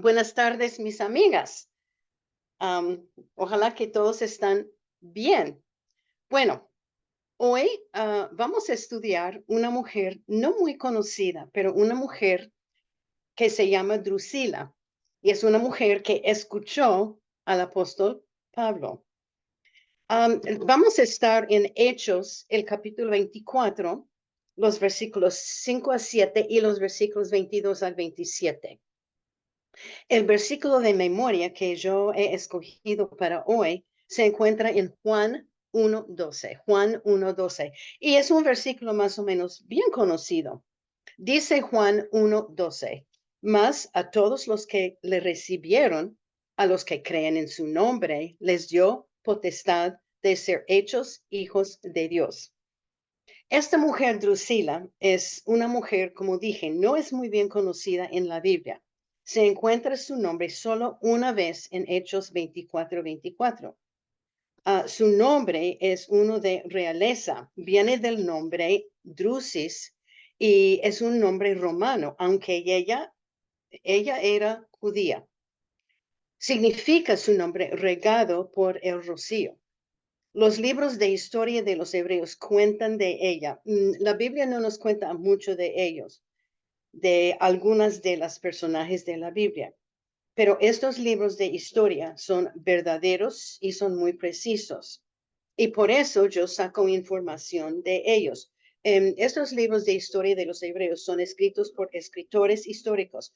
Buenas tardes, mis amigas. Ojalá que todos están bien. Bueno, hoy vamos a estudiar una mujer no muy conocida, pero una mujer que se llama Drusila. Y es una mujer que escuchó al apóstol Pablo. Vamos a estar en Hechos, el capítulo 24, los versículos 5 a 7 y los versículos 22 al 27. El versículo de memoria que yo he escogido para hoy se encuentra en Juan 1:12. Juan 1:12. Y es un versículo más o menos bien conocido. Dice Juan 1:12, mas a todos los que le recibieron, a los que creen en su nombre, les dio potestad de ser hechos hijos de Dios. Esta mujer Drusila es una mujer, como dije, no es muy bien conocida en la Biblia. Se encuentra su nombre solo una vez en Hechos 24:24. Su nombre es uno de realeza, viene del nombre Drusis y es un nombre romano, aunque ella era judía. Significa su nombre regado por el rocío. Los libros de historia de los hebreos cuentan de ella. La Biblia no nos cuenta mucho de ellos, de algunas de las personajes de la Biblia, pero estos libros de historia son verdaderos y son muy precisos. Y por eso yo saco información de ellos. Estos libros de historia de los hebreos son escritos por escritores históricos,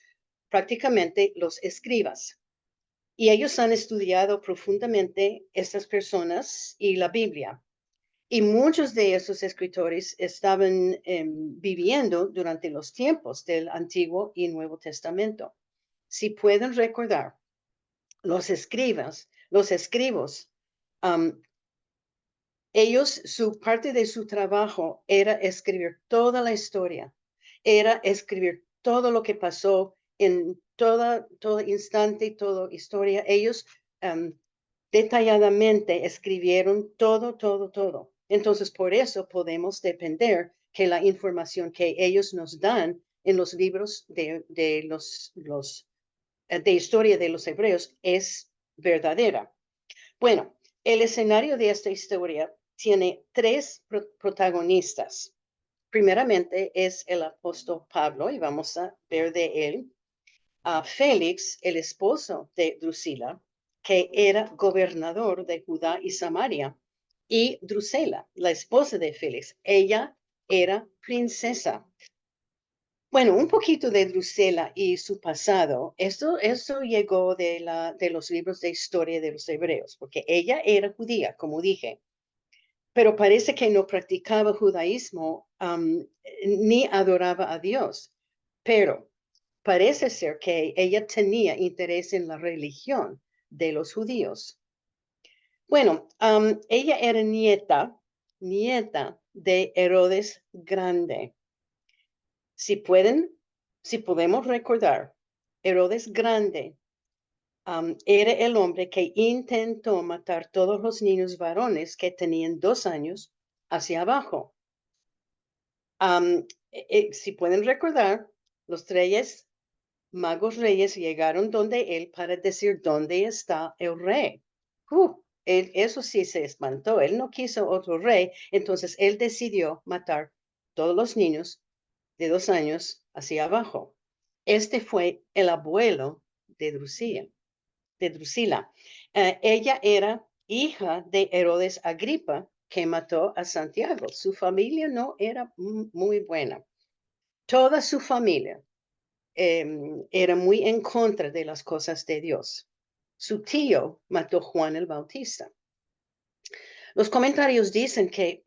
prácticamente los escribas. Y ellos han estudiado profundamente estas personas y la Biblia. Y muchos de esos escritores estaban viviendo durante los tiempos del Antiguo y Nuevo Testamento. Si pueden recordar, los escribos, um, ellos, su parte de su trabajo era escribir toda la historia, era escribir todo lo que pasó en todo instante, toda historia. Ellos detalladamente escribieron todo, todo, todo. Entonces, por eso podemos depender que la información que ellos nos dan en los libros de historia de los hebreos es verdadera. Bueno, el escenario de esta historia tiene tres protagonistas. Primeramente es el apóstol Pablo, y vamos a ver de él. A Félix, el esposo de Drusila, que era gobernador de Judá y Samaria, y Drusela, la esposa de Félix. Ella era princesa. Bueno, un poquito de Drusela y su pasado. Esto llegó de los libros de historia de los hebreos, porque ella era judía, como dije, pero parece que no practicaba judaísmo ni adoraba a Dios. Pero parece ser que ella tenía interés en la religión de los judíos. Bueno, ella era nieta de Herodes Grande. Si pueden, si podemos recordar, Herodes Grande era el hombre que intentó matar todos los niños varones que tenían 2 años hacia abajo. Si pueden recordar, los reyes, magos reyes, llegaron donde él para decir dónde está el rey. Eso sí se espantó. Él no quiso otro rey, entonces él decidió matar todos los niños de 2 años hacia abajo. Este fue el abuelo de Drusila. Ella era hija de Herodes Agripa, que mató a Santiago. Su familia no era muy buena. Toda su familia era muy en contra de las cosas de Dios. Su tío mató a Juan el Bautista. Los comentarios dicen que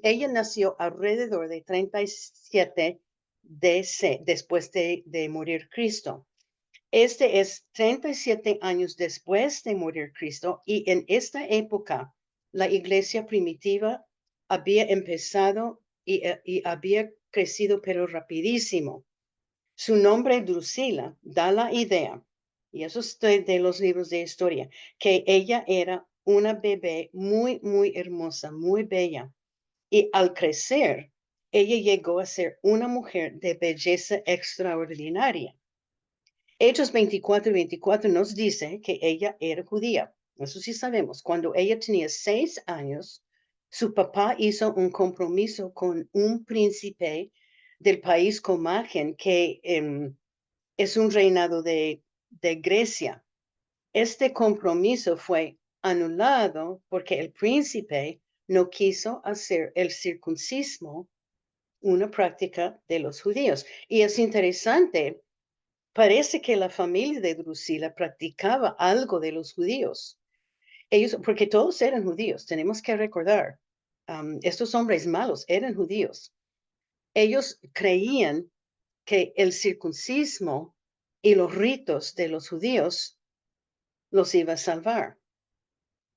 ella nació alrededor de 37 DC, después de morir Cristo. Este es 37 años después de morir Cristo y en esta época la iglesia primitiva había empezado y había crecido pero rapidísimo. Su nombre Drusila da la idea, y eso es de los libros de historia, que ella era una bebé muy, muy hermosa, muy bella. Y al crecer, ella llegó a ser una mujer de belleza extraordinaria. Hechos 24 y 24 nos dice que ella era judía. Eso sí sabemos. Cuando ella tenía 6 años, su papá hizo un compromiso con un príncipe del país Comágen, que es un reinado de Grecia. Este compromiso fue anulado porque el príncipe no quiso hacer el circuncismo una práctica de los judíos. Y es interesante, parece que la familia de Drusila practicaba algo de los judíos. Ellos, porque todos eran judíos, tenemos que recordar, estos hombres malos eran judíos. Ellos creían que el circuncismo y los ritos de los judíos los iba a salvar.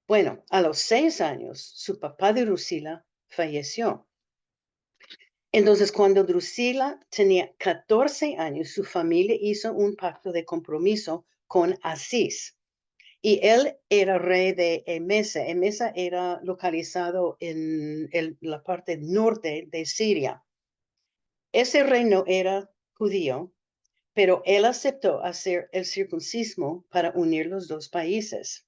Bueno, a los 6 años, su papá de Drusila falleció. Entonces, cuando Drusila tenía 14 años, su familia hizo un pacto de compromiso con Asís. Y él era rey de Emesa. Emesa era localizado en la parte norte de Siria. Ese rey no era judío, pero él aceptó hacer el circuncismo para unir los dos países.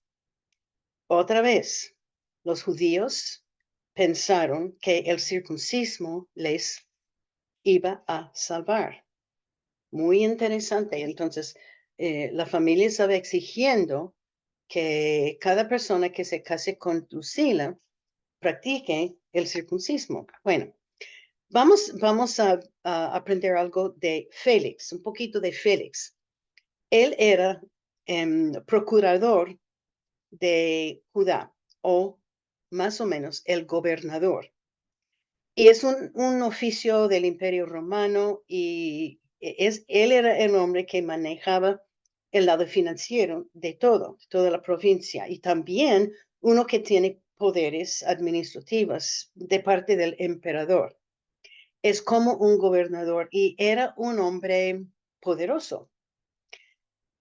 Otra vez, los judíos pensaron que el circuncismo les iba a salvar. Muy interesante. Entonces, la familia estaba exigiendo que cada persona que se case con Drusila practique el circuncismo. Bueno, vamos a aprender algo de Félix, un poquito de Félix. Él era procurador de Judá, o más o menos el gobernador. Y es un oficio del Imperio Romano, y él era el hombre que manejaba el lado financiero de toda la provincia, y también uno que tiene poderes administrativos de parte del emperador. Es como un gobernador, y era un hombre poderoso.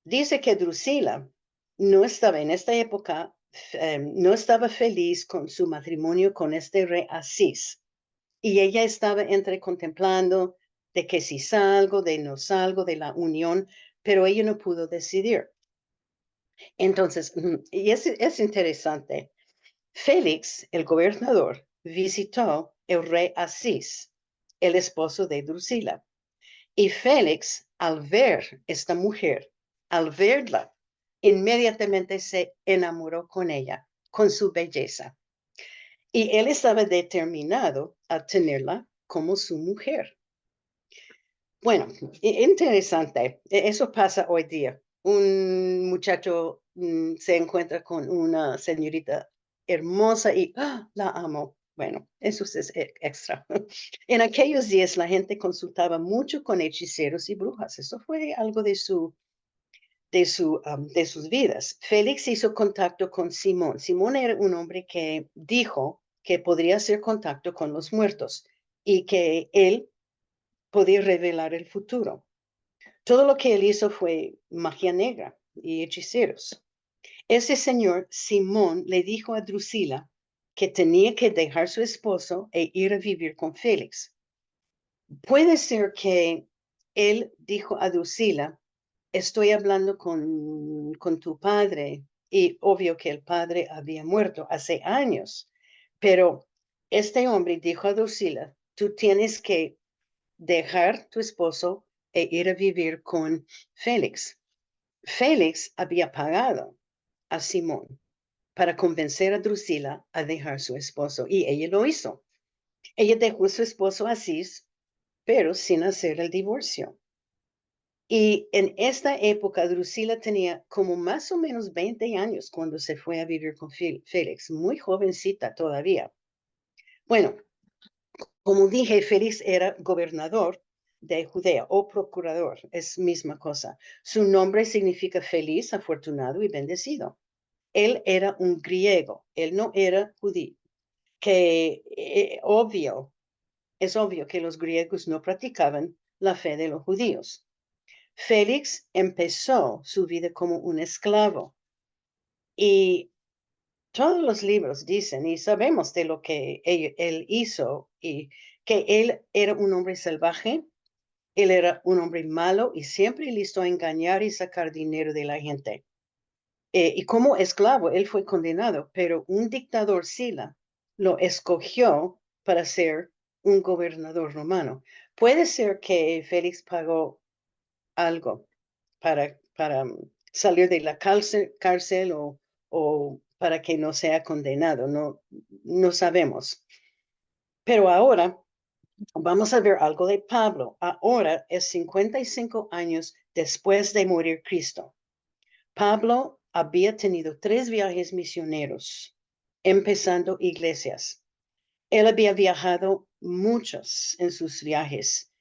Dice que Drusila no estaba en esta época, no estaba feliz con su matrimonio con este rey Asís. Y ella estaba entre contemplando de que si salgo, de no salgo de la unión, pero ella no pudo decidir. Entonces, y es interesante. Félix, el gobernador, visitó el rey Asís, el esposo de Drusila. Y Félix, al ver esta mujer, al verla, inmediatamente se enamoró con ella, con su belleza. Y él estaba determinado a tenerla como su mujer. Bueno, interesante. Eso pasa hoy día. Un muchacho se encuentra con una señorita hermosa y la amo. Bueno, eso es extra. En aquellos días la gente consultaba mucho con hechiceros y brujas. Eso fue algo de sus vidas. Félix hizo contacto con Simón. Simón era un hombre que dijo que podría hacer contacto con los muertos y que él podía revelar el futuro. Todo lo que él hizo fue magia negra y hechiceros. Ese señor Simón le dijo a Drusila que tenía que dejar su esposo e ir a vivir con Félix. Puede ser que él dijo a Drusila: estoy hablando con tu padre, y obvio que el padre había muerto hace años, pero este hombre dijo a Drusila: tú tienes que dejar tu esposo e ir a vivir con Félix. Félix había pagado a Simón para convencer a Drusila a dejar su esposo, y ella lo hizo. Ella dejó a su esposo Asís, pero sin hacer el divorcio. Y en esta época, Drusila tenía como más o menos 20 años cuando se fue a vivir con Félix, muy jovencita todavía. Bueno, como dije, Félix era gobernador de Judea o procurador, es misma cosa. Su nombre significa feliz, afortunado y bendecido. Él era un griego, él no era judío, que es obvio que los griegos no practicaban la fe de los judíos. Félix empezó su vida como un esclavo, y todos los libros dicen, y sabemos de lo que él hizo, y que él era un hombre salvaje, Él era un hombre malo y siempre listo a engañar y sacar dinero de la gente. Y como esclavo, él fue condenado, pero un dictador Sila lo escogió para ser un gobernador romano. Puede ser que Félix pagó algo para salir de la cárcel o para que no sea condenado. No, no sabemos. Pero ahora vamos a ver algo de Pablo. Ahora es 55 años después de morir Cristo. Pablo había tenido 3 viajes misioneros, empezando iglesias. Él había viajado muchos en sus viajes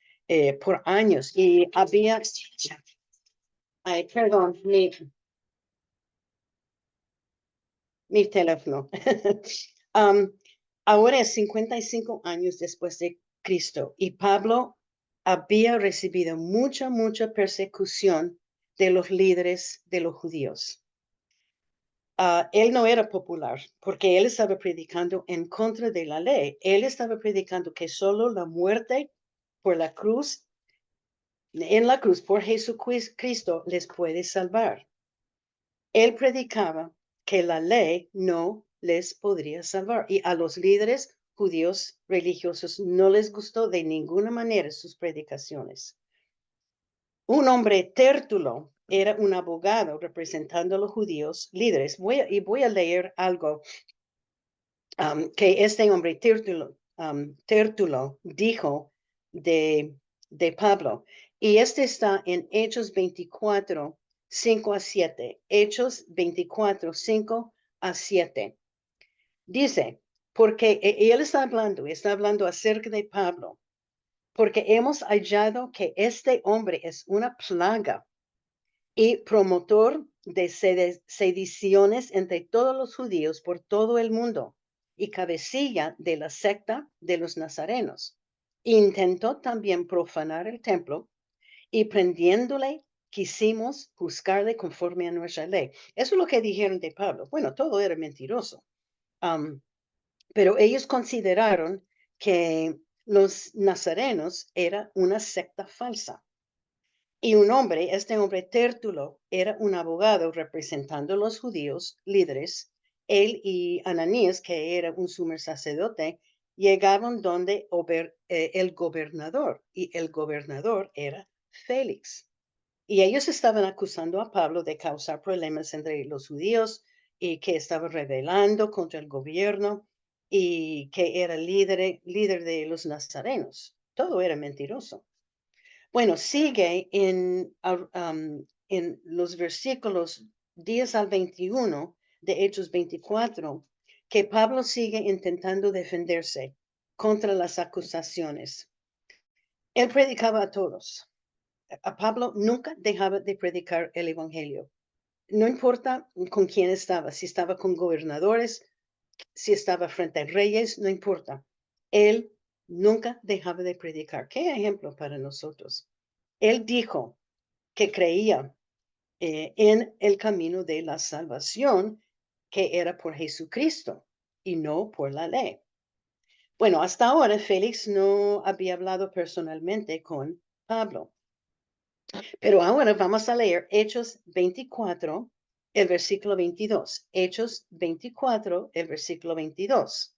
por años y había, ay, perdón, mi teléfono. Um, ahora es 55 años después de Cristo y Pablo había recibido mucha persecución de los líderes de los judíos. Él no era popular porque él estaba predicando en contra de la ley. Él estaba predicando que solo la muerte por la cruz, en la cruz por Jesucristo les puede salvar. Él predicaba que la ley no les podría salvar y a los líderes judíos religiosos no les gustó de ninguna manera sus predicaciones. Un hombre tértulo era un abogado representando a los judíos líderes. Voy a leer algo que este hombre Tértulo dijo de Pablo. Y este está en Hechos 24, 5 a 7. Hechos 24, 5 a 7. Dice, porque él está hablando acerca de Pablo, porque hemos hallado que este hombre es una plaga y promotor de sediciones entre todos los judíos por todo el mundo y cabecilla de la secta de los nazarenos. Intentó también profanar el templo y prendiéndole quisimos juzgarle conforme a nuestra ley. Eso es lo que dijeron de Pablo. Bueno, todo era mentiroso, pero ellos consideraron que los nazarenos era una secta falsa. Y este hombre Tértulo, era un abogado representando a los judíos líderes. Él y Ananías, que era un sumo sacerdote, llegaron donde el gobernador, y el gobernador era Félix. Y ellos estaban acusando a Pablo de causar problemas entre los judíos y que estaba rebelando contra el gobierno y que era líder de los nazarenos. Todo era mentiroso. Bueno, sigue en los versículos 10 al 21 de Hechos 24, que Pablo sigue intentando defenderse contra las acusaciones. Él predicaba a todos. A Pablo nunca dejaba de predicar el Evangelio. No importa con quién estaba, si estaba con gobernadores, si estaba frente a reyes, no importa. Él nunca dejaba de predicar. ¿Qué ejemplo para nosotros? Él dijo que creía en el camino de la salvación que era por Jesucristo y no por la ley. Bueno, hasta ahora Félix no había hablado personalmente con Pablo, pero ahora vamos a leer Hechos 24, el versículo 22. Hechos 24, el versículo 22.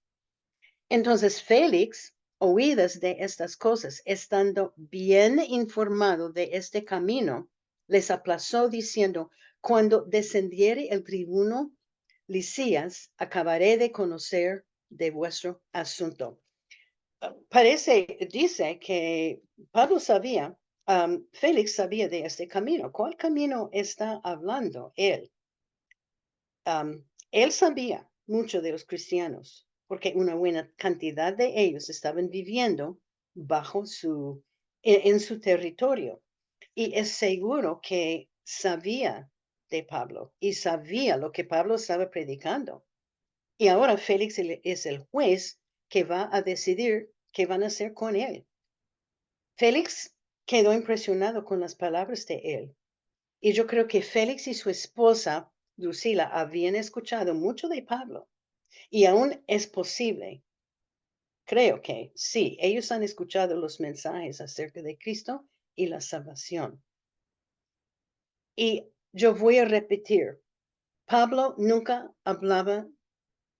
Entonces Félix, oídas de estas cosas, estando bien informado de este camino, les aplazó diciendo, cuando descendiere el tribuno Lisías, acabaré de conocer de vuestro asunto. Dice que Pablo sabía, Félix sabía de este camino. ¿Cuál camino está hablando él? Él sabía mucho de los cristianos, porque una buena cantidad de ellos estaban viviendo en su territorio. Y es seguro que sabía de Pablo y sabía lo que Pablo estaba predicando. Y ahora Félix es el juez que va a decidir qué van a hacer con él. Félix quedó impresionado con las palabras de él. Y yo creo que Félix y su esposa, Drusila, habían escuchado mucho de Pablo. Y aún es posible, creo que sí, ellos han escuchado los mensajes acerca de Cristo y la salvación. Y yo voy a repetir, Pablo nunca hablaba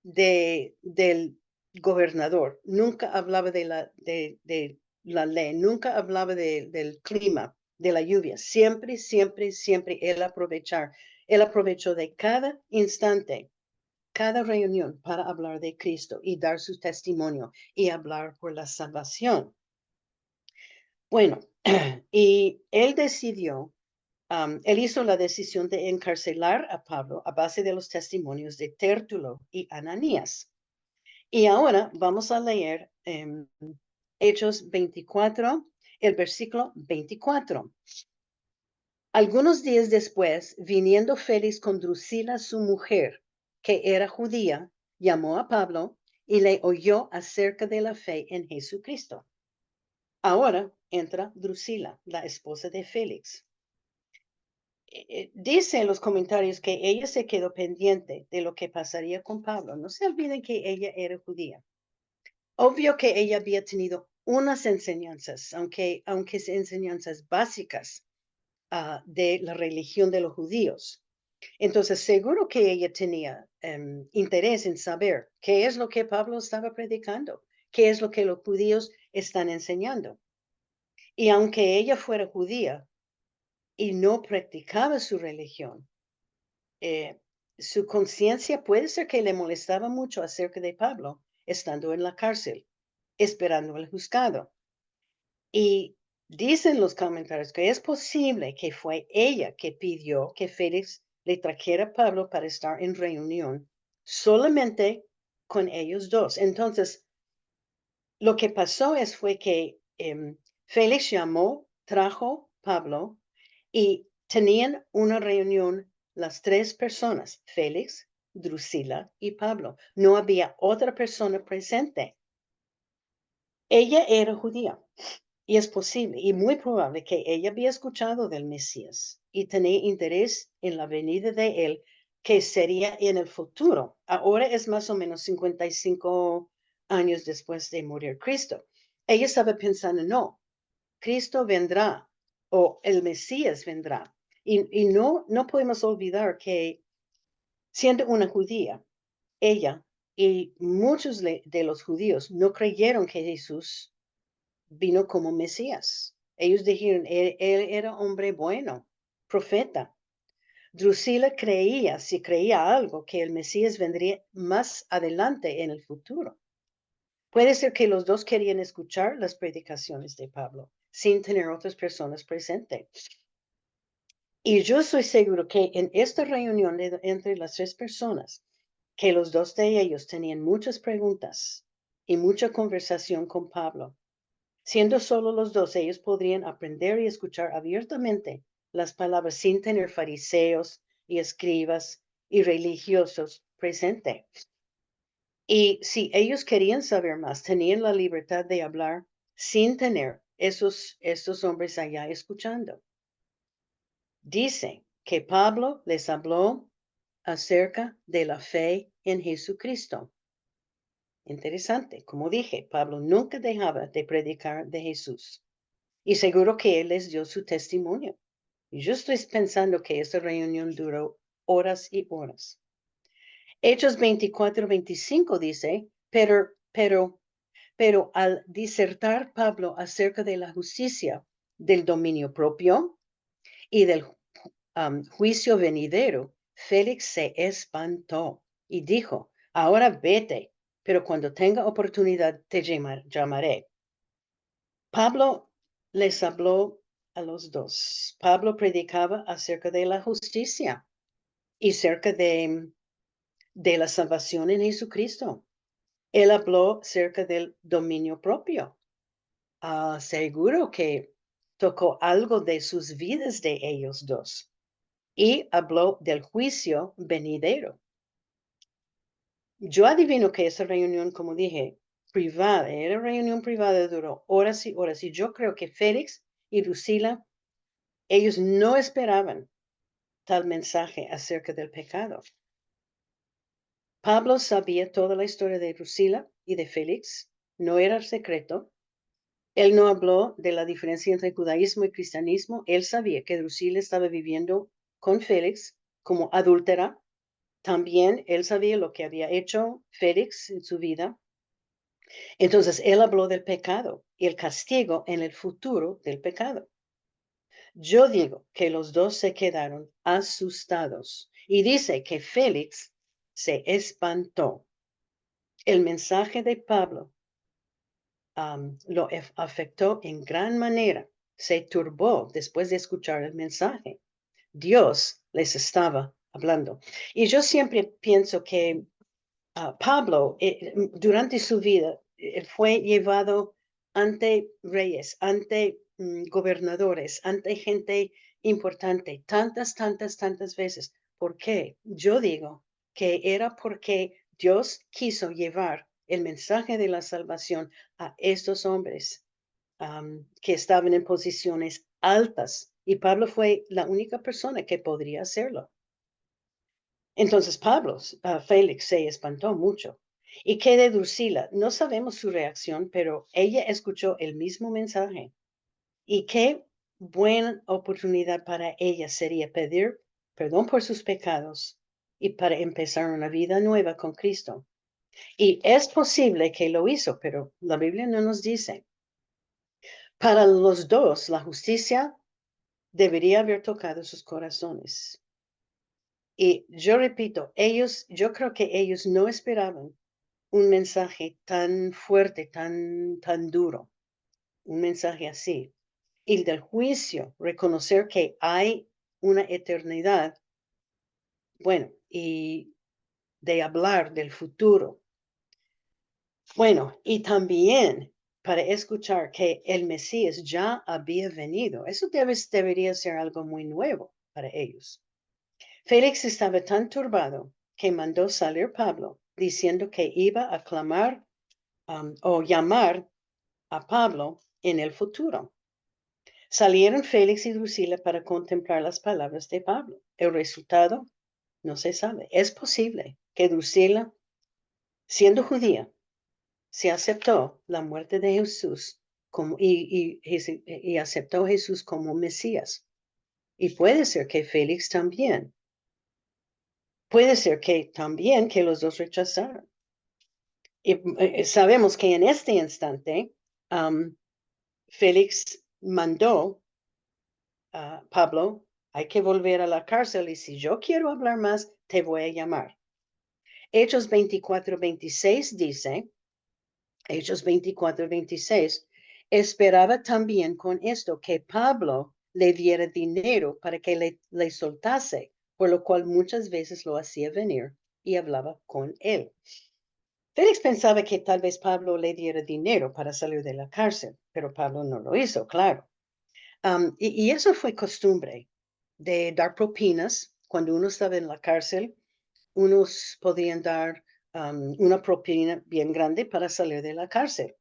del gobernador, nunca hablaba de la ley, nunca hablaba del clima, de la lluvia. Siempre, siempre, siempre él aprovechó de cada instante, cada reunión para hablar de Cristo y dar su testimonio y hablar por la salvación. Bueno, y él decidió, él hizo la decisión de encarcelar a Pablo a base de los testimonios de Tértulo y Ananías. Y ahora vamos a leer Hechos 24, el versículo 24. Algunos días después, viniendo Félix con Drusila, su mujer, que era judía, llamó a Pablo y le oyó acerca de la fe en Jesucristo. Ahora entra Drusila, la esposa de Félix. Dice en los comentarios que ella se quedó pendiente de lo que pasaría con Pablo. No se olviden que ella era judía. Obvio que ella había tenido unas enseñanzas, aunque sean enseñanzas básicas de la religión de los judíos. Entonces, seguro que ella tenía interés en saber qué es lo que Pablo estaba predicando, qué es lo que los judíos están enseñando. Y aunque ella fuera judía y no practicaba su religión, su conciencia puede ser que le molestaba mucho acerca de Pablo estando en la cárcel, esperando el juzgado. Y dicen los comentarios que es posible que fue ella que pidió que Félix le trajera a Pablo para estar en reunión solamente con ellos dos. Entonces, lo que pasó fue que Félix llamó, trajo a Pablo y tenían una reunión las tres personas, Félix, Drusila y Pablo. No había otra persona presente. Ella era judía. Y es posible y muy probable que ella había escuchado del Mesías y tenía interés en la venida de él, que sería en el futuro. Ahora es más o menos 55 años después de morir Cristo. Ella estaba pensando, no, Cristo vendrá o el Mesías vendrá. Y no podemos olvidar que siendo una judía, ella y muchos de los judíos no creyeron que Jesús vino como Mesías. Ellos dijeron, él era hombre bueno, profeta. Drusila creía, si creía algo, que el Mesías vendría más adelante en el futuro. Puede ser que los dos querían escuchar las predicaciones de Pablo sin tener otras personas presentes. Y yo estoy seguro que en esta reunión entre las tres personas, que los dos de ellos tenían muchas preguntas y mucha conversación con Pablo. Siendo solo los dos, ellos podrían aprender y escuchar abiertamente las palabras sin tener fariseos y escribas y religiosos presentes. Y si ellos querían saber más, tenían la libertad de hablar sin tener estos hombres allá escuchando. Dice que Pablo les habló acerca de la fe en Jesucristo. Interesante, como dije, Pablo nunca dejaba de predicar de Jesús. Y seguro que él les dio su testimonio. Y yo estoy pensando que esa reunión duró horas y horas. Hechos 24-25 dice, pero al disertar Pablo acerca de la justicia, del dominio propio y del juicio venidero, Félix se espantó y dijo, ahora vete, pero cuando tenga oportunidad te llamaré. Pablo les habló a los dos. Pablo predicaba acerca de la justicia y acerca de la salvación en Jesucristo. Él habló acerca del dominio propio. Seguro que tocó algo de sus vidas de ellos dos. Y habló del juicio venidero. Yo adivino que esa reunión, como dije, privada, era reunión privada, duró horas y horas. Y yo creo que Félix y Drusila, ellos no esperaban tal mensaje acerca del pecado. Pablo sabía toda la historia de Drusila y de Félix, no era secreto. Él no habló de la diferencia entre judaísmo y cristianismo. Él sabía que Drusila estaba viviendo con Félix como adúltera. También él sabía lo que había hecho Félix en su vida. Entonces, él habló del pecado y el castigo en el futuro del pecado. Yo digo que los dos se quedaron asustados y dice que Félix se espantó. El mensaje de Pablo lo afectó en gran manera. Se turbó después de escuchar el mensaje. Dios les estaba hablando. Y yo siempre pienso que Pablo, durante su vida, fue llevado ante reyes, ante gobernadores, ante gente importante, tantas veces. ¿Por qué? Yo digo que era porque Dios quiso llevar el mensaje de la salvación a estos hombres que estaban en posiciones altas. Y Pablo fue la única persona que podría hacerlo. Entonces Félix se espantó mucho. ¿Y qué de Drusila? No sabemos su reacción, pero ella escuchó el mismo mensaje. Y qué buena oportunidad para ella sería pedir perdón por sus pecados y para empezar una vida nueva con Cristo. Y es posible que lo hizo, pero la Biblia no nos dice. Para los dos, la justicia debería haber tocado sus corazones. Y yo repito, yo creo que ellos no esperaban un mensaje tan fuerte, tan duro, un mensaje así. Y del juicio, reconocer que hay una eternidad, bueno, y de hablar del futuro. Bueno, y también para escuchar que el Mesías ya había venido. Eso debería ser algo muy nuevo para ellos. Félix estaba tan turbado que mandó salir Pablo, diciendo que iba a clamar o llamar a Pablo en el futuro. Salieron Félix y Drusila para contemplar las palabras de Pablo. El resultado no se sabe. Es posible que Drusila, siendo judía, se aceptó la muerte de Jesús y aceptó a Jesús como Mesías. Y puede ser que Félix también. Puede ser que también que los dos rechazaron. Y sabemos que en este instante Félix mandó a Pablo, hay que volver a la cárcel y si yo quiero hablar más, te voy a llamar. Hechos 24:26 dice, Hechos 24:26, esperaba también con esto que Pablo le diera dinero para que le soltase, por lo cual muchas veces lo hacía venir y hablaba con él. Félix pensaba que tal vez Pablo le diera dinero para salir de la cárcel, pero Pablo no lo hizo, claro. Y eso fue costumbre de dar propinas. Cuando uno estaba en la cárcel, unos podían dar una propina bien grande para salir de la cárcel.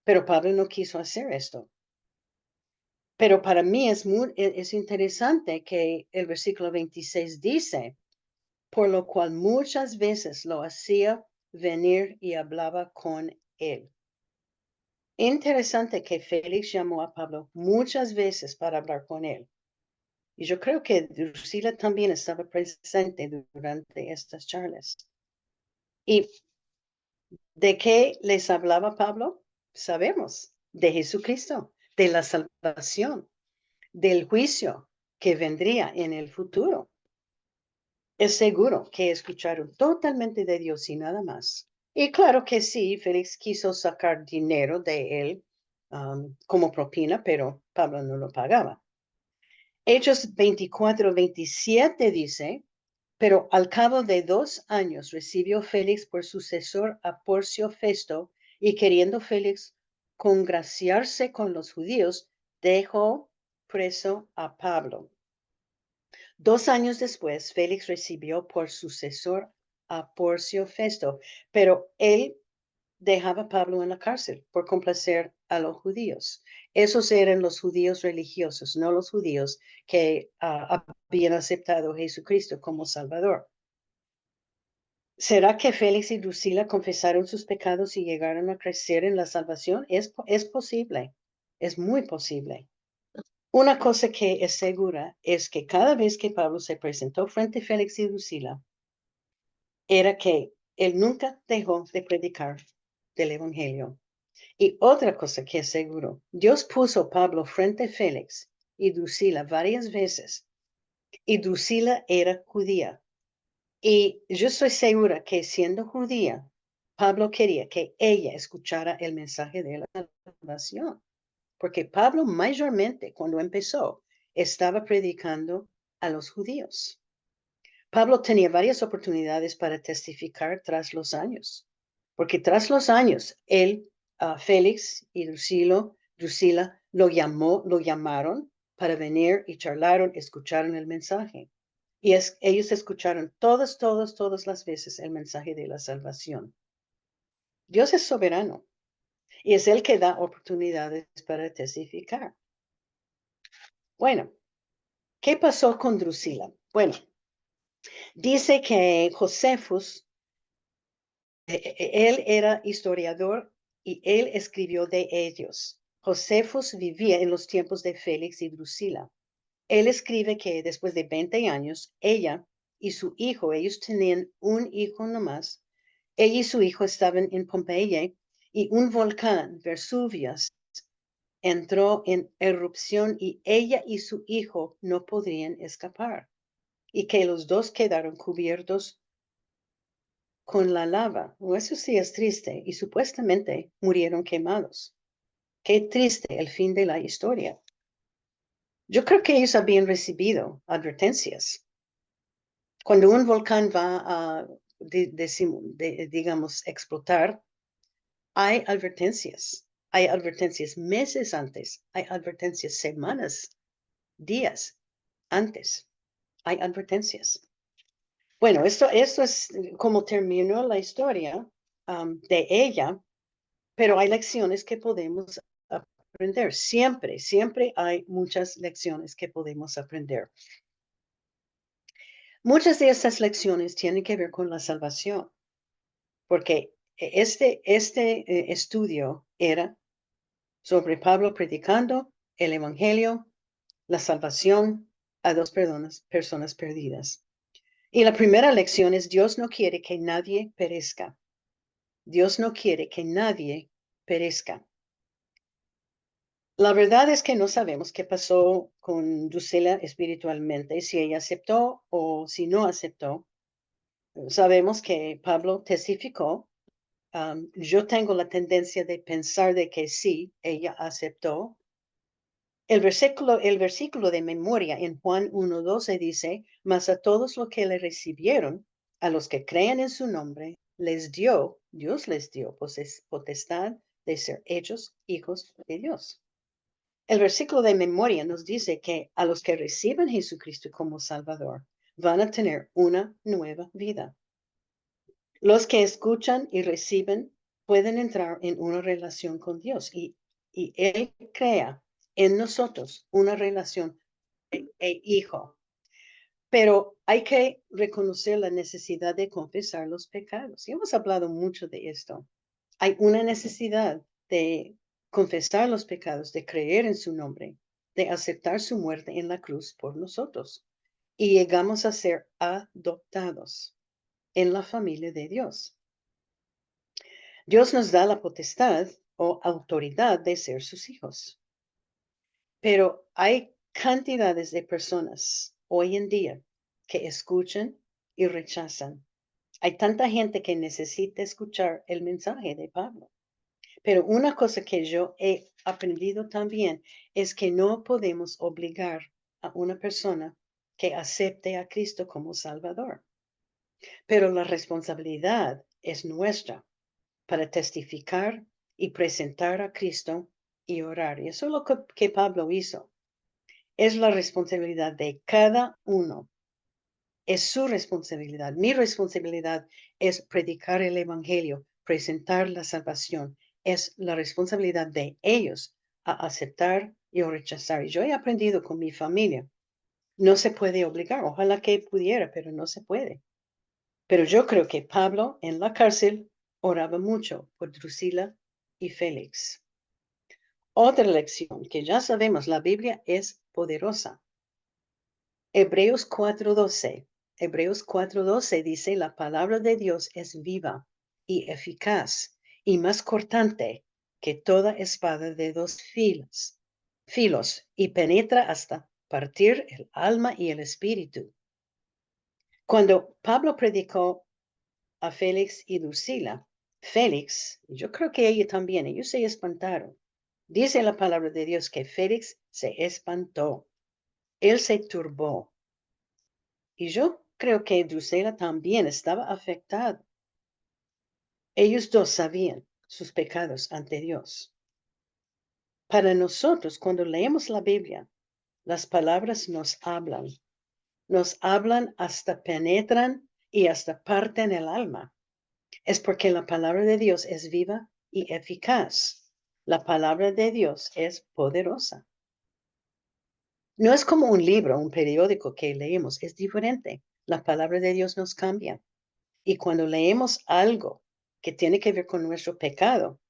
Pero Pablo no quiso hacer esto. Pero para mí es interesante que el versículo 26 dice, por lo cual muchas veces lo hacía venir y hablaba con él. Interesante que Félix llamó a Pablo muchas veces para hablar con él. Y yo creo que Drusila también estaba presente durante estas charlas. ¿Y de qué les hablaba Pablo? Sabemos, de Jesucristo, de la salvación, del juicio que vendría en el futuro. Es seguro que escucharon totalmente de Dios y nada más. Y claro que sí, Félix quiso sacar dinero de él como propina, pero Pablo no lo pagaba. Hechos 24:27 dice, pero al cabo de 2 años recibió Félix por sucesor a Porcio Festo y queriendo Félix congraciarse con los judíos, dejó preso a Pablo. 2 años después, Félix recibió por sucesor a Porcio Festo, pero él dejaba a Pablo en la cárcel por complacer a los judíos. Esos eran los judíos religiosos, no los judíos que habían aceptado a Jesucristo como Salvador. ¿Será que Félix y Drusila confesaron sus pecados y llegaron a crecer en la salvación? Es posible. Es muy posible. Una cosa que es segura es que cada vez que Pablo se presentó frente a Félix y Drusila, era que él nunca dejó de predicar del Evangelio. Y otra cosa que es seguro, Dios puso a Pablo frente a Félix y Drusila varias veces. Y Drusila era judía. Y yo estoy segura que siendo judía, Pablo quería que ella escuchara el mensaje de la salvación. Porque Pablo mayormente cuando empezó estaba predicando a los judíos. Pablo tenía varias oportunidades para testificar tras los años, porque tras los años, él, Félix y Drusila lo llamaron para venir y charlaron, escucharon el mensaje. Y ellos escucharon todas las veces el mensaje de la salvación. Dios es soberano y es el que da oportunidades para testificar. Bueno, ¿qué pasó con Drusila? Bueno, dice que Josefus, él era historiador y él escribió de ellos. Josefus vivía en los tiempos de Félix y Drusila. Él escribe que después de 20 años, ella y su hijo, ellos tenían un hijo nomás, ella y su hijo estaban en Pompeya y un volcán, Vesuvius, entró en erupción y ella y su hijo no podrían escapar y que los dos quedaron cubiertos con la lava. Eso sí es triste y supuestamente murieron quemados. Qué triste el fin de la historia. Yo creo que ellos habían recibido advertencias. Cuando un volcán va a, digamos, explotar, hay advertencias. Hay advertencias meses antes, hay advertencias semanas, días antes. Hay advertencias. Bueno, esto es como terminó la historia de ella, pero hay lecciones que podemos aprender. Siempre hay muchas lecciones que podemos aprender. Muchas de estas lecciones tienen que ver con la salvación, porque este estudio era sobre Pablo predicando el Evangelio, la salvación a dos personas perdidas. Y la primera lección es Dios no quiere que nadie perezca. Dios no quiere que nadie perezca. La verdad es que no sabemos qué pasó con Drusila espiritualmente, si ella aceptó o si no aceptó. Sabemos que Pablo testificó. Yo tengo la tendencia de pensar de que sí, ella aceptó. El versículo de memoria en Juan 1:12 dice, mas a todos los que le recibieron, a los que creen en su nombre, Dios les dio potestad de ser hechos hijos de Dios. El versículo de memoria nos dice que a los que reciben a Jesucristo como Salvador van a tener una nueva vida. Los que escuchan y reciben pueden entrar en una relación con Dios y Él crea en nosotros una relación hijo. Pero hay que reconocer la necesidad de confesar los pecados. Y hemos hablado mucho de esto. Hay una necesidad de confesar los pecados, de creer en su nombre, de aceptar su muerte en la cruz por nosotros. Y llegamos a ser adoptados en la familia de Dios. Dios nos da la potestad o autoridad de ser sus hijos. Pero hay cantidades de personas hoy en día que escuchan y rechazan. Hay tanta gente que necesita escuchar el mensaje de Pablo. Pero una cosa que yo he aprendido también es que no podemos obligar a una persona que acepte a Cristo como Salvador. Pero la responsabilidad es nuestra para testificar y presentar a Cristo y orar. Y eso es lo que Pablo hizo. Es la responsabilidad de cada uno. Es su responsabilidad. Mi responsabilidad es predicar el Evangelio, presentar la salvación. Es la responsabilidad de ellos a aceptar y a rechazar. Y yo he aprendido con mi familia. No se puede obligar. Ojalá que pudiera, pero no se puede. Pero yo creo que Pablo en la cárcel oraba mucho por Drusila y Félix. Otra lección que ya sabemos, la Biblia es poderosa. Hebreos 4:12. Hebreos 4:12 dice, la palabra de Dios es viva y eficaz y más cortante que toda espada de dos filos y penetra hasta partir el alma y el espíritu. Cuando Pablo predicó a Félix y Drusila, Félix, yo creo que ellos se espantaron. Dice la palabra de Dios que Félix se espantó. Él se turbó. Y yo creo que Drusila también estaba afectada. Ellos dos sabían sus pecados ante Dios. Para nosotros, cuando leemos la Biblia, las palabras nos hablan hasta penetran y hasta parten el alma. Es porque la palabra de Dios es viva y eficaz. La palabra de Dios es poderosa. No es como un libro, un periódico que leemos, es diferente. La palabra de Dios nos cambia. Y cuando leemos algo que tiene que ver con nuestro pecado,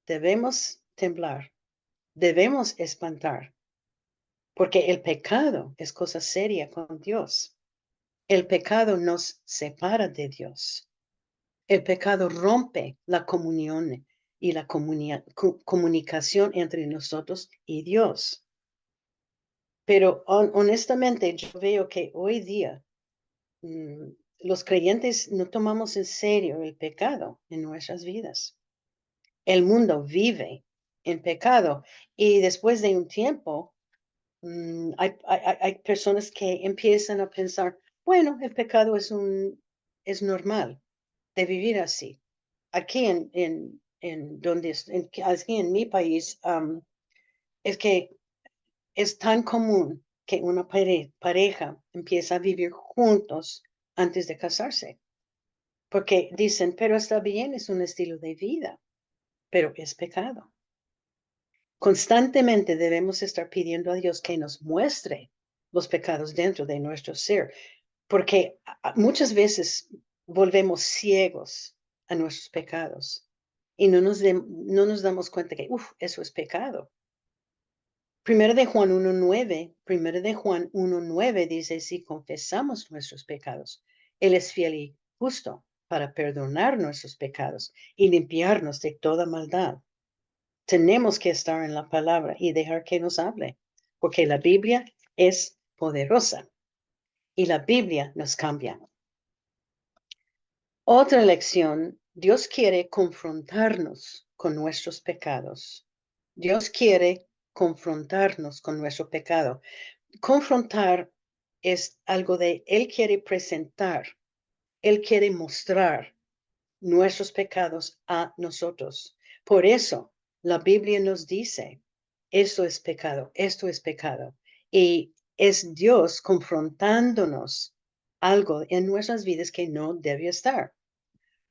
debemos temblar, debemos espantar, porque el pecado es cosa seria con Dios. El pecado nos separa de Dios. El pecado rompe la comunión y la comunicación entre nosotros y Dios. Pero honestamente, yo veo que hoy día los creyentes no tomamos en serio el pecado en nuestras vidas. El mundo vive en pecado y después de un tiempo hay personas que empiezan a pensar, bueno, el pecado es normal de vivir así. Aquí aquí en mi país, es que es tan común que una pareja empieza a vivir juntos antes de casarse, porque dicen, pero está bien, es un estilo de vida, pero es pecado. Constantemente debemos estar pidiendo a Dios que nos muestre los pecados dentro de nuestro ser, porque muchas veces volvemos ciegos a nuestros pecados y no nos damos cuenta que, eso es pecado. Primero de Juan 1:9 dice, si confesamos nuestros pecados, Él es fiel y justo para perdonar nuestros pecados y limpiarnos de toda maldad. Tenemos que estar en la palabra y dejar que nos hable, porque la Biblia es poderosa y la Biblia nos cambia. Otra lección, Dios quiere confrontarnos con nuestros pecados. Dios quiere confrontarnos con nuestro pecado. Confrontar es algo de Él quiere presentar, Él quiere mostrar nuestros pecados a nosotros. Por eso la Biblia nos dice, esto es pecado. Y es Dios confrontándonos algo en nuestras vidas que no debe estar.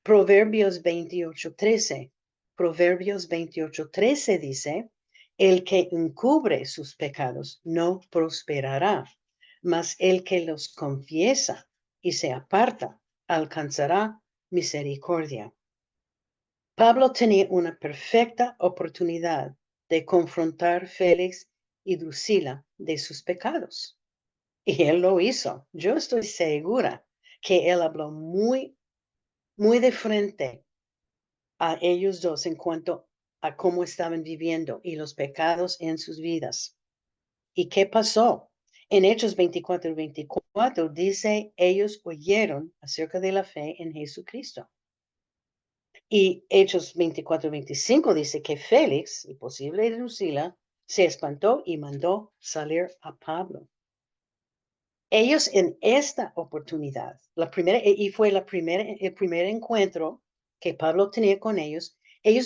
Proverbios 28:13. Proverbios 28:13 dice, el que encubre sus pecados no prosperará, mas el que los confiesa y se aparta alcanzará misericordia. Pablo tenía una perfecta oportunidad de confrontar a Félix y Drusila de sus pecados. Y él lo hizo. Yo estoy segura que él habló muy, muy de frente a ellos dos en cuanto a cómo estaban viviendo y los pecados en sus vidas. ¿Y qué pasó? En Hechos 24:24 dice, ellos oyeron acerca de la fe en Jesucristo. Y Hechos 24:25 dice que Félix, y posible Drusila, se espantó y mandó salir a Pablo. Ellos en esta oportunidad, fue el primer encuentro que Pablo tenía con ellos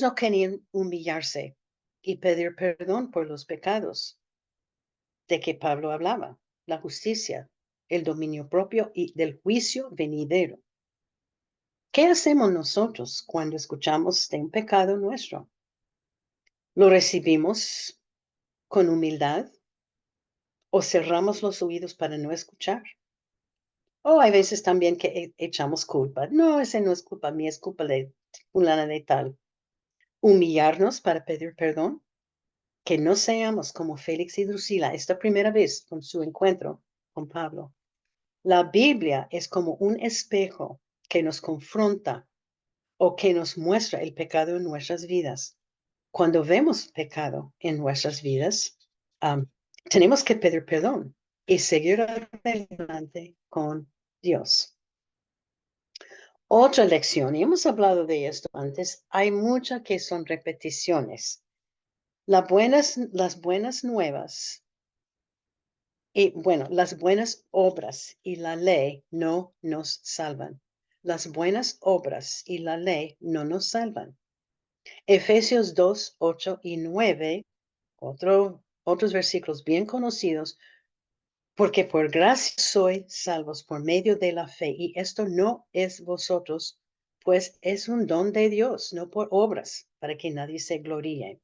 no querían humillarse y pedir perdón por los pecados de que Pablo hablaba, la justicia, el dominio propio y del juicio venidero. ¿Qué hacemos nosotros cuando escuchamos de un pecado nuestro? ¿Lo recibimos con humildad o cerramos los oídos para no escuchar? O hay veces también que echamos culpa. No, ese no es culpa mía, es culpa de fulana de tal. Humillarnos para pedir perdón. que no seamos como Félix y Drusila esta primera vez con su encuentro con Pablo. La Biblia es como un espejo que nos confronta o que nos muestra el pecado en nuestras vidas. Cuando vemos pecado en nuestras vidas, tenemos que pedir perdón y seguir adelante con Dios. Otra lección, y hemos hablado de esto antes, hay muchas que son repeticiones. Las buenas nuevas y bueno, las buenas obras y la ley no nos salvan. Las buenas obras y la ley no nos salvan. Efesios 2, 8 y 9, otros versículos bien conocidos, porque por gracia sois salvos por medio de la fe, y esto no es vosotros, pues es un don de Dios, no por obras, para que nadie se gloríe.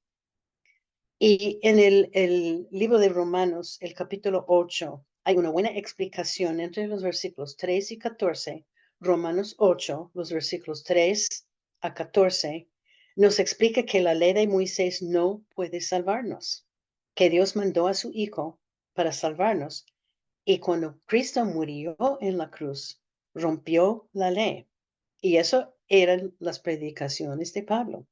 Y en el libro de Romanos, el capítulo 8, hay una buena explicación entre los versículos 3 y 14. Romanos 8, los versículos 3 a 14, nos explica que la ley de Moisés no puede salvarnos, que Dios mandó a su Hijo para salvarnos. Y cuando Cristo murió en la cruz, rompió la ley. Y eso eran las predicaciones de Pablo.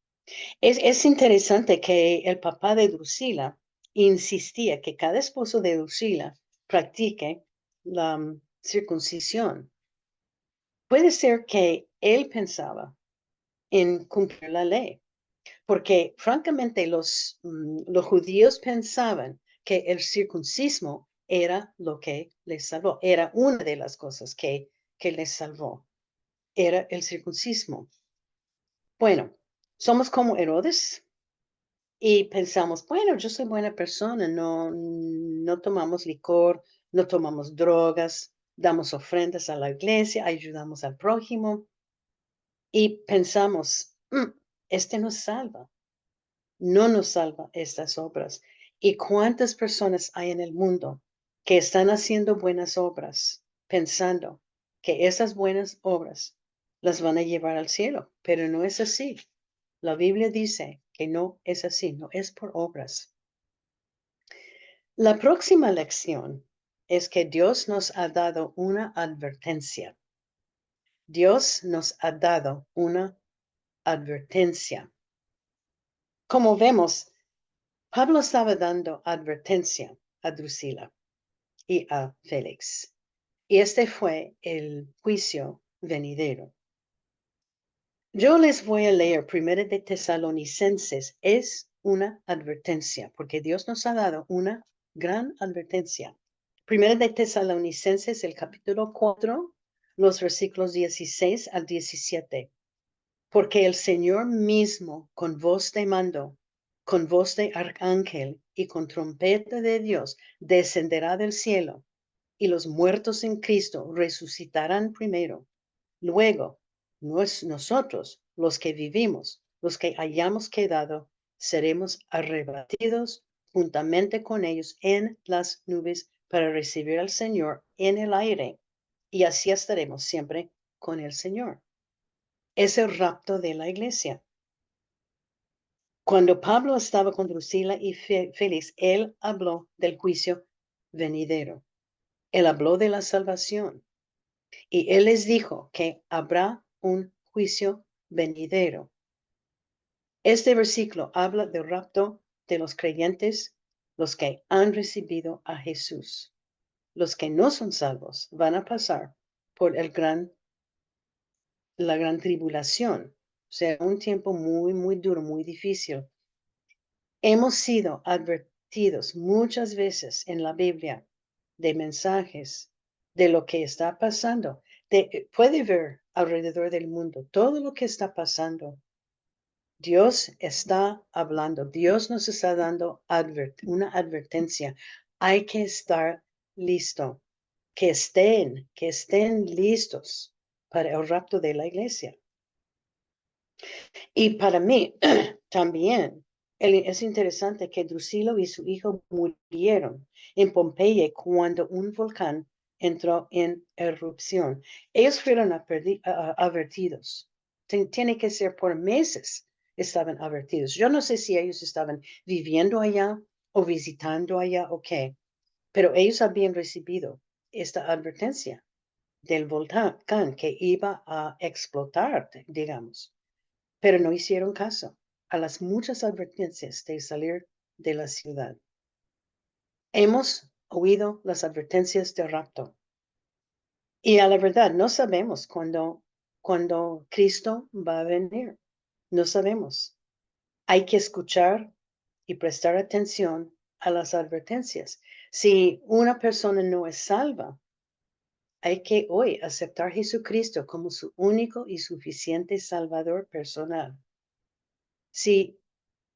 Es interesante que el papá de Drusila insistía que cada esposo de Drusila practique la circuncisión. Puede ser que él pensaba en cumplir la ley, porque francamente los judíos pensaban que el circuncismo era lo que les salvó, era una de las cosas que les salvó, era el circuncismo. Bueno, somos como Herodes. Y pensamos, bueno, yo soy buena persona, no tomamos licor, no tomamos drogas, damos ofrendas a la iglesia, ayudamos al prójimo. Y pensamos, este nos salva, no nos salva estas obras. ¿Y cuántas personas hay en el mundo que están haciendo buenas obras, pensando que esas buenas obras las van a llevar al cielo? Pero no es así. La Biblia dice que no es así, no es por obras. La próxima lección es que Dios nos ha dado una advertencia. Dios nos ha dado una advertencia. Como vemos, Pablo estaba dando advertencia a Drusila y a Félix. Y este fue el juicio venidero. Yo les voy a leer 1 de Tesalonicenses. Es una advertencia, porque Dios nos ha dado una gran advertencia. 1 de Tesalonicenses, el capítulo 4, los versículos 16 al 17. Porque el Señor mismo, con voz de mando, con voz de arcángel y con trompeta de Dios, descenderá del cielo, y los muertos en Cristo resucitarán primero. Luego, nosotros, los que vivimos, los que hayamos quedado, seremos arrebatados juntamente con ellos en las nubes para recibir al Señor en el aire. Y así estaremos siempre con el Señor. Es el rapto de la iglesia. Cuando Pablo estaba con Drusila y Félix, él habló del juicio venidero. Él habló de la salvación. Y él les dijo que habrá un juicio venidero. Este versículo habla del rapto de los creyentes, los que han recibido a Jesús. Los que no son salvos van a pasar por la gran tribulación. O sea, un tiempo muy, muy duro, muy difícil. Hemos sido advertidos muchas veces en la Biblia de mensajes de lo que está pasando. Puede ver alrededor del mundo todo lo que está pasando. Dios está hablando, Dios nos está dando una advertencia. Hay que estar listo, que estén listos para el rapto de la iglesia. Y para mí también es interesante que Drusilo y su hijo murieron en Pompeya cuando un volcán entró en erupción. Ellos fueron advertidos. Tiene que ser por meses estaban advertidos. Yo no sé si ellos estaban viviendo allá o visitando allá o qué, pero ellos habían recibido esta advertencia del volcán que iba a explotar, digamos, pero no hicieron caso a las muchas advertencias de salir de la ciudad. Hemos oído las advertencias de rapto y a la verdad no sabemos cuándo Cristo va a venir. No sabemos. Hay que escuchar y prestar atención a las advertencias. Si una persona no es salva, hay que hoy aceptar a Jesucristo como su único y suficiente Salvador personal. Si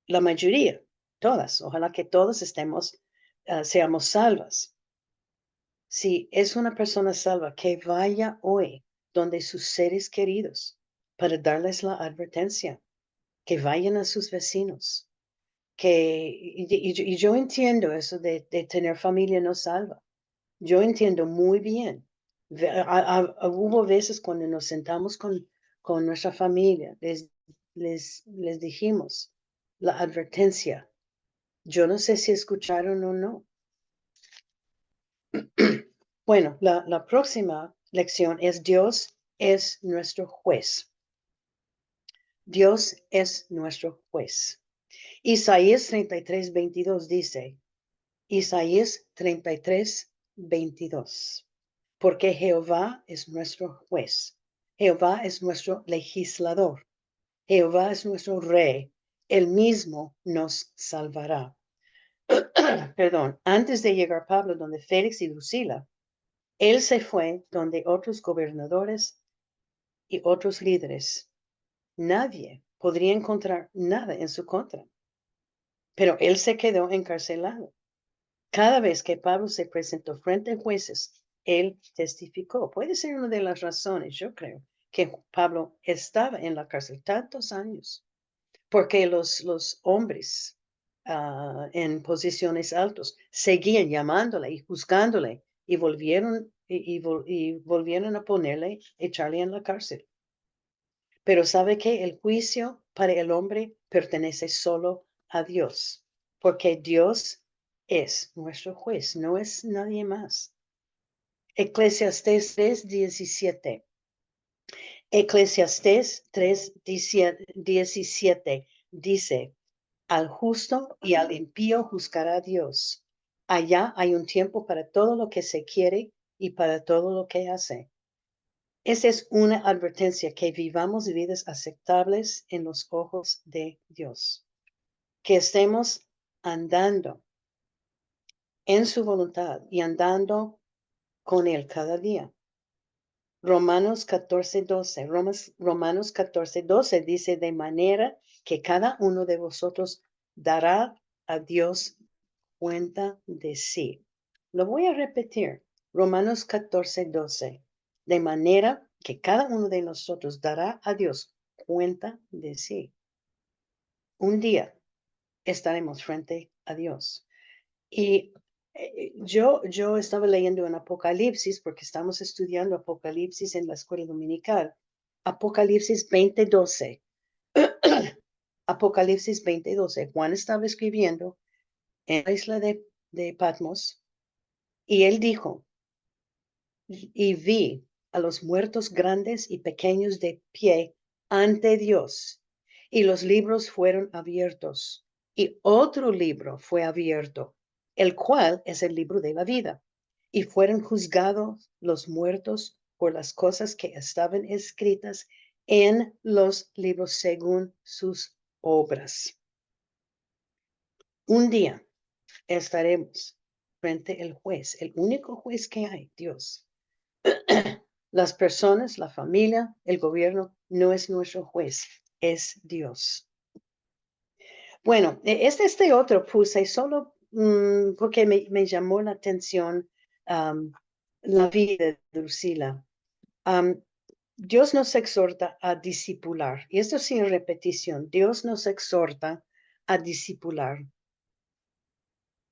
la mayoría, todas, ojalá que todos seamos salvas. Si es una persona salva, que vaya hoy donde sus seres queridos para darles la advertencia, que vayan a sus vecinos, y yo entiendo eso de tener familia no salva. Yo entiendo muy bien. Hubo veces cuando nos sentamos con nuestra familia, les dijimos la advertencia. Yo no sé si escucharon o no. Bueno, la próxima lección es Dios es nuestro juez. Dios es nuestro juez. Isaías 33:22 dice, Isaías 33:22. Porque Jehová es nuestro juez. Jehová es nuestro legislador. Jehová es nuestro rey. Él mismo nos salvará. Perdón, antes de llegar Pablo donde Félix y Drusila, él se fue donde otros gobernadores y otros líderes. Nadie podría encontrar nada en su contra, pero él se quedó encarcelado. Cada vez que Pablo se presentó frente a jueces, él testificó. Puede ser una de las razones, yo creo, que Pablo estaba en la cárcel tantos años, porque los hombres en posiciones altas seguían llamándole y juzgándole y volvieron a ponerle, echarle en la cárcel. Pero sabe que el juicio para el hombre pertenece solo a Dios, porque Dios es nuestro juez, no es nadie más. Eclesiastés 3:17. Eclesiastés 3:17 dice, al justo y al impío juzgará Dios. Allá hay un tiempo para todo lo que se quiere y para todo lo que hace. Esa es una advertencia, que vivamos vidas aceptables en los ojos de Dios, que estemos andando en su voluntad y andando con Él cada día. Romanos 14:12. Romanos 14:12 dice, de manera que cada uno de vosotros dará a Dios cuenta de sí. Lo voy a repetir. Romanos 14:12. De manera que cada uno de nosotros dará a Dios cuenta de sí. Un día estaremos frente a Dios. Y yo estaba leyendo en Apocalipsis, porque estamos estudiando Apocalipsis en la escuela dominical. Apocalipsis 20:12. Apocalipsis 20:12. Juan estaba escribiendo en la isla de Patmos y él dijo, y vi a los muertos grandes y pequeños de pie ante Dios, y los libros fueron abiertos, y otro libro fue abierto, el cual es el libro de la vida, y fueron juzgados los muertos por las cosas que estaban escritas en los libros según sus obras. Un día estaremos frente al juez, el único juez que hay, Dios. Las personas, la familia, el gobierno no es nuestro juez, es Dios. Bueno, este otro puse solo porque me llamó la atención la vida de Drusila. Dios nos exhorta a discipular, y esto sin repetición, Dios nos exhorta a discipular.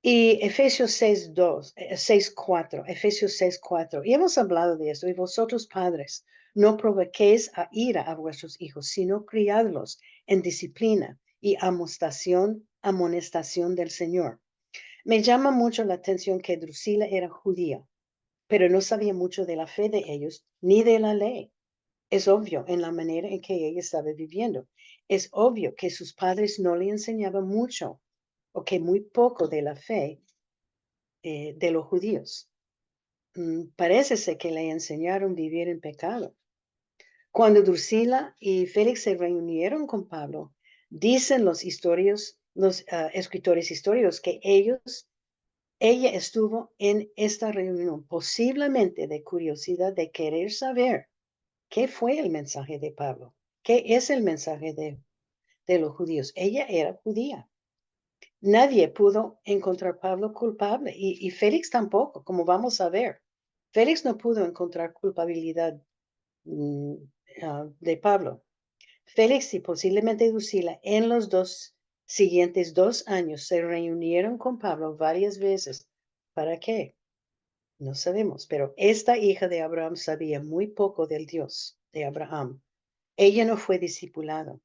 Y Efesios 6:4, Efesios 6:4, y hemos hablado de esto, y vosotros padres, no provoquéis a ira a vuestros hijos, sino criadlos en disciplina y amonestación del Señor. Me llama mucho la atención que Drusila era judía, pero no sabía mucho de la fe de ellos ni de la ley. Es obvio en la manera en que ella estaba viviendo. Es obvio que sus padres no le enseñaban mucho o que muy poco de la fe de los judíos. Parece ser que le enseñaron a vivir en pecado. Cuando Drusila y Félix se reunieron con Pablo, dicen los escritores históricos que ella estuvo en esta reunión posiblemente de curiosidad de querer saber qué fue el mensaje de Pablo, qué es el mensaje de los judíos. Ella era judía. Nadie pudo encontrar a Pablo culpable y Félix tampoco, como vamos a ver. Félix no pudo encontrar culpabilidad de Pablo. Félix y posiblemente Drusila en los siguientes 2 años se reunieron con Pablo varias veces. ¿Para qué? No sabemos, pero esta hija de Abraham sabía muy poco del Dios de Abraham. Ella no fue discipulada.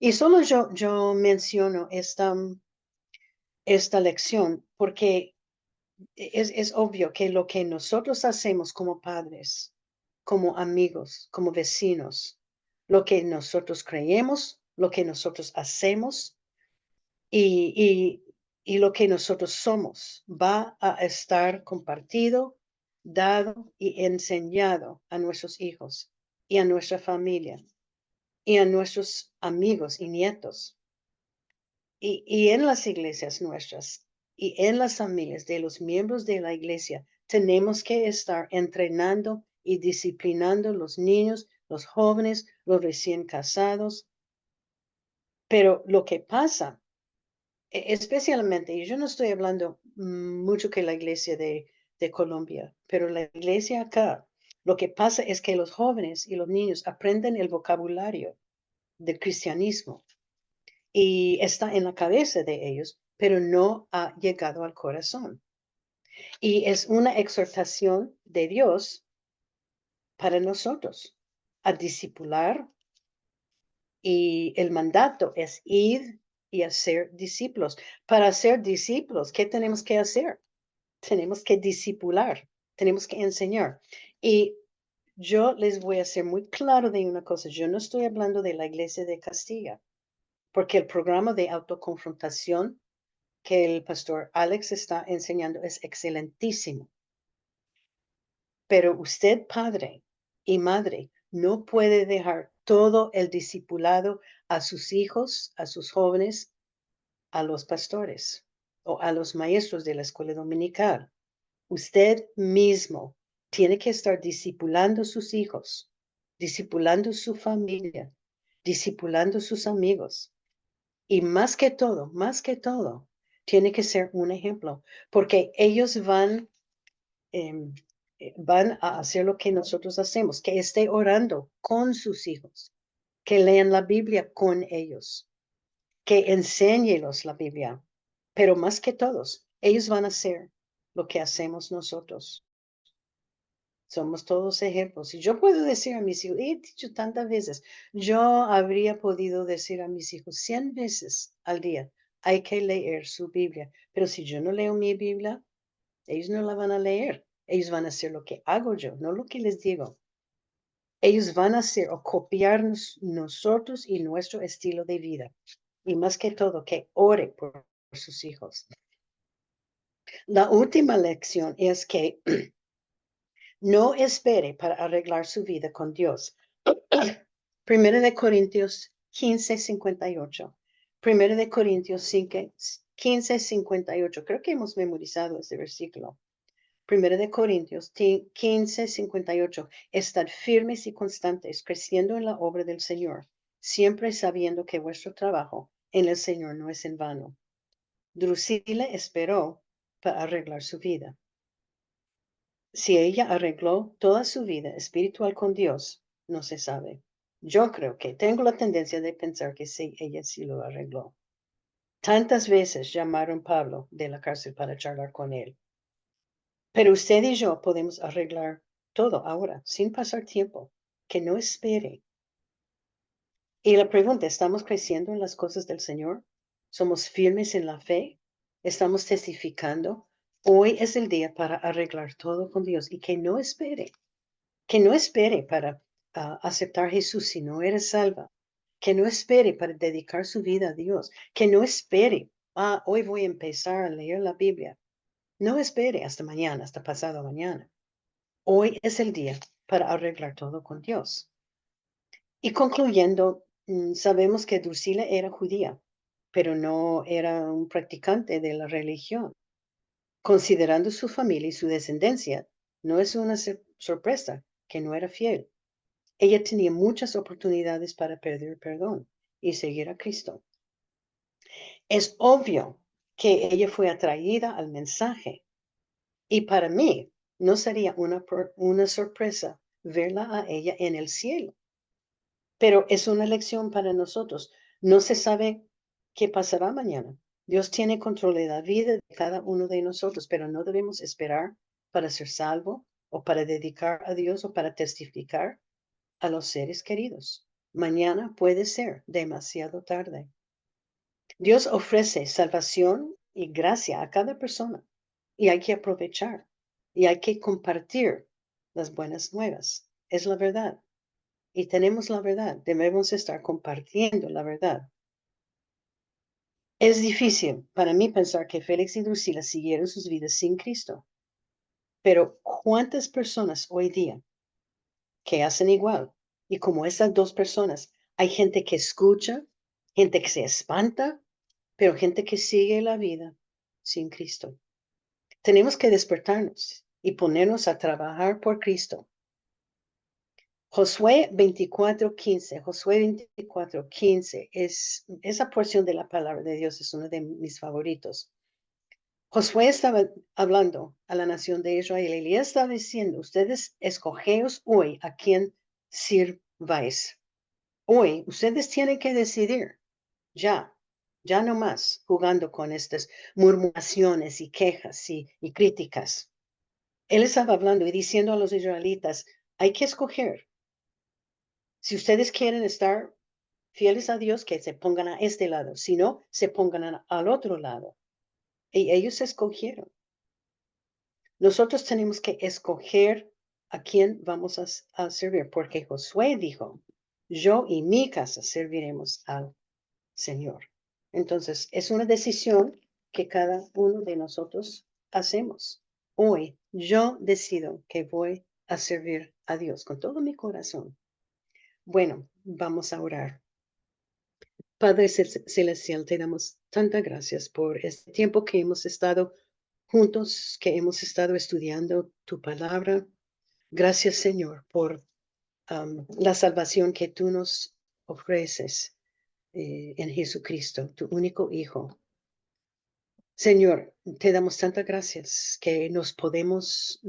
Y solo yo menciono esta lección porque es obvio que lo que nosotros hacemos como padres, como amigos, como vecinos, lo que nosotros creemos, lo que nosotros hacemos y, y lo que nosotros somos va a estar compartido, dado y enseñado a nuestros hijos y a nuestra familia y a nuestros amigos y nietos. Y en las iglesias nuestras y en las familias de los miembros de la iglesia, tenemos que estar entrenando y disciplinando los niños, los jóvenes, los recién casados. Pero lo que pasa, especialmente, y yo no estoy hablando mucho que la iglesia de Colombia, pero la iglesia acá, lo que pasa es que los jóvenes y los niños aprenden el vocabulario del cristianismo y está en la cabeza de ellos, pero no ha llegado al corazón. Y es una exhortación de Dios para nosotros a discipular y el mandato es ir y hacer discípulos. Para hacer discípulos, ¿qué tenemos que hacer? Tenemos que discipular, tenemos que enseñar. Y yo les voy a ser muy claro de una cosa, yo no estoy hablando de la iglesia de Castilla, porque el programa de autoconfrontación que el pastor Alex está enseñando es excelentísimo. Pero usted, padre y madre, no puede dejar todo el discipulado a sus hijos, a sus jóvenes, a los pastores o a los maestros de la escuela dominical. Usted mismo tiene que estar discipulando sus hijos, discipulando su familia, discipulando sus amigos. Y más que todo, tiene que ser un ejemplo, porque ellos em, van a hacer lo que nosotros hacemos, que esté orando con sus hijos, que lean la Biblia con ellos, que enséñelos la Biblia, pero más que todos, ellos van a hacer lo que hacemos nosotros. Somos todos ejemplos. Y yo puedo decir a mis hijos, he dicho tantas veces, yo habría podido decir a mis hijos 100 veces al día, hay que leer su Biblia. Pero si yo no leo mi Biblia, ellos no la van a leer. Ellos van a hacer lo que hago yo, no lo que les digo. Ellos van a hacer o copiarnos nosotros y nuestro estilo de vida. Y más que todo, que ore por sus hijos. La última lección es que no espere para arreglar su vida con Dios. Primero de Corintios 15:58. Primero de Corintios 15:58. Creo que hemos memorizado ese versículo. Primero de Corintios 15:58. Estad firmes y constantes, creciendo en la obra del Señor, siempre sabiendo que vuestro trabajo en el Señor no es en vano. Drusila esperó para arreglar su vida. Si ella arregló toda su vida espiritual con Dios, no se sabe. Yo creo que tengo la tendencia de pensar que sí, ella sí lo arregló. Tantas veces llamaron a Pablo de la cárcel para charlar con él. Pero usted y yo podemos arreglar todo ahora, sin pasar tiempo. Que no espere. Y la pregunta, ¿estamos creciendo en las cosas del Señor? ¿Somos firmes en la fe? ¿Estamos testificando? Hoy es el día para arreglar todo con Dios y que no espere para aceptar a Jesús si no eres salva, que no espere para dedicar su vida a Dios, que no espere, hoy voy a empezar a leer la Biblia. No espere hasta mañana, hasta pasado mañana. Hoy es el día para arreglar todo con Dios. Y concluyendo, sabemos que Drusila era judía, pero no era un practicante de la religión. Considerando su familia y su descendencia, no es una sorpresa que no era fiel. Ella tenía muchas oportunidades para pedir perdón y seguir a Cristo. Es obvio que ella fue atraída al mensaje y para mí no sería una sorpresa verla a ella en el cielo. Pero es una lección para nosotros. No se sabe qué pasará mañana. Dios tiene control de la vida de cada uno de nosotros, pero no debemos esperar para ser salvo o para dedicar a Dios o para testificar a los seres queridos. Mañana puede ser demasiado tarde. Dios ofrece salvación y gracia a cada persona y hay que aprovechar y hay que compartir las buenas nuevas. Es la verdad. Y tenemos la verdad, debemos estar compartiendo la verdad. Es difícil para mí pensar que Félix y Drusila siguieron sus vidas sin Cristo, pero ¿cuántas personas hoy día que hacen igual? Y como esas dos personas, hay gente que escucha, gente que se espanta, pero gente que sigue la vida sin Cristo. Tenemos que despertarnos y ponernos a trabajar por Cristo. Josué 24:15 es esa porción de la palabra de Dios, es uno de mis favoritos. Josué estaba hablando a la nación de Israel y le estaba diciendo, ustedes escogeos hoy a quién sirváis. Hoy ustedes tienen que decidir, ya, ya no más jugando con estas murmuraciones y quejas y críticas. Él estaba hablando y diciendo a los israelitas, hay que escoger. Si ustedes quieren estar fieles a Dios, que se pongan a este lado, si no, se pongan al otro lado. Y ellos escogieron. Nosotros tenemos que escoger a quién vamos a servir, porque Josué dijo, yo y mi casa serviremos al Señor. Entonces, es una decisión que cada uno de nosotros hacemos. Hoy yo decido que voy a servir a Dios con todo mi corazón. Bueno, vamos a orar. Padre Celestial, te damos tantas gracias por este tiempo que hemos estado juntos, que hemos estado estudiando tu palabra. Gracias, Señor, por la salvación que tú nos ofreces en Jesucristo, tu único Hijo. Señor, te damos tantas gracias que nos podemos,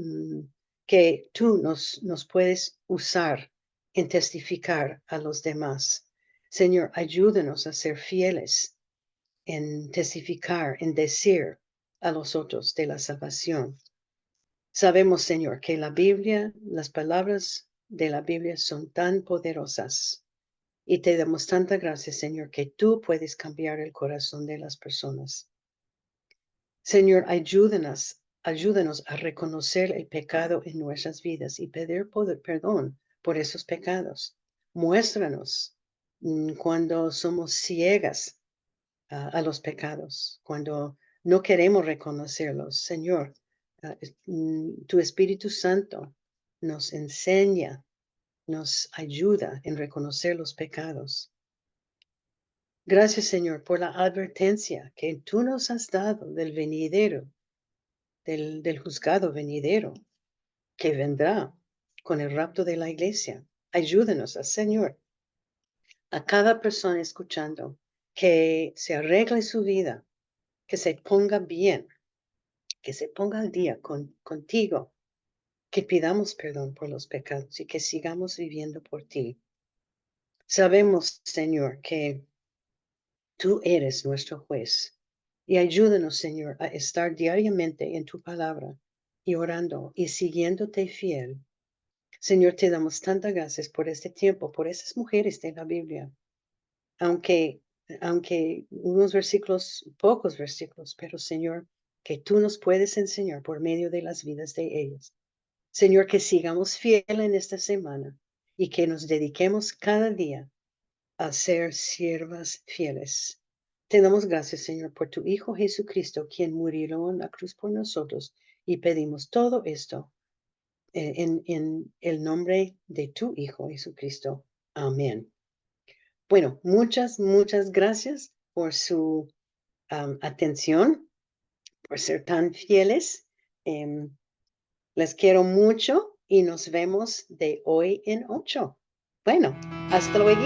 que tú nos puedes usar en testificar a los demás. Señor, ayúdanos a ser fieles en testificar, en decir a los otros de la salvación. Sabemos, Señor, que la Biblia, las palabras de la Biblia son tan poderosas y te damos tanta gracia, Señor, que tú puedes cambiar el corazón de las personas. Señor, ayúdanos a reconocer el pecado en nuestras vidas y pedir perdón por esos pecados. Muéstranos cuando somos ciegas a los pecados, cuando no queremos reconocerlos. Señor, tu Espíritu Santo nos enseña, nos ayuda en reconocer los pecados. Gracias, Señor, por la advertencia que tú nos has dado del venidero, del juzgado venidero, que vendrá con el rapto de la iglesia. Ayúdanos, Señor, a cada persona escuchando, que se arregle su vida, que se ponga bien, que se ponga al día contigo, que pidamos perdón por los pecados y que sigamos viviendo por ti. Sabemos, Señor, que tú eres nuestro juez y ayúdanos, Señor, a estar diariamente en tu palabra y orando y siguiéndote fiel. Señor, te damos tantas gracias por este tiempo, por esas mujeres de la Biblia aunque, aunque unos versículos, pocos versículos, pero Señor, que tú nos puedes enseñar por medio de las vidas de ellos. Señor, que sigamos fiel en esta semana y que nos dediquemos cada día a ser siervas fieles. Te damos gracias, Señor, por tu Hijo Jesucristo, quien murió en la cruz por nosotros, y pedimos todo esto en el nombre de tu Hijo Jesucristo. Amén. Bueno, muchas gracias por su atención, por ser tan fieles. Em, Les quiero mucho y nos vemos de hoy en 8. Bueno, hasta luego.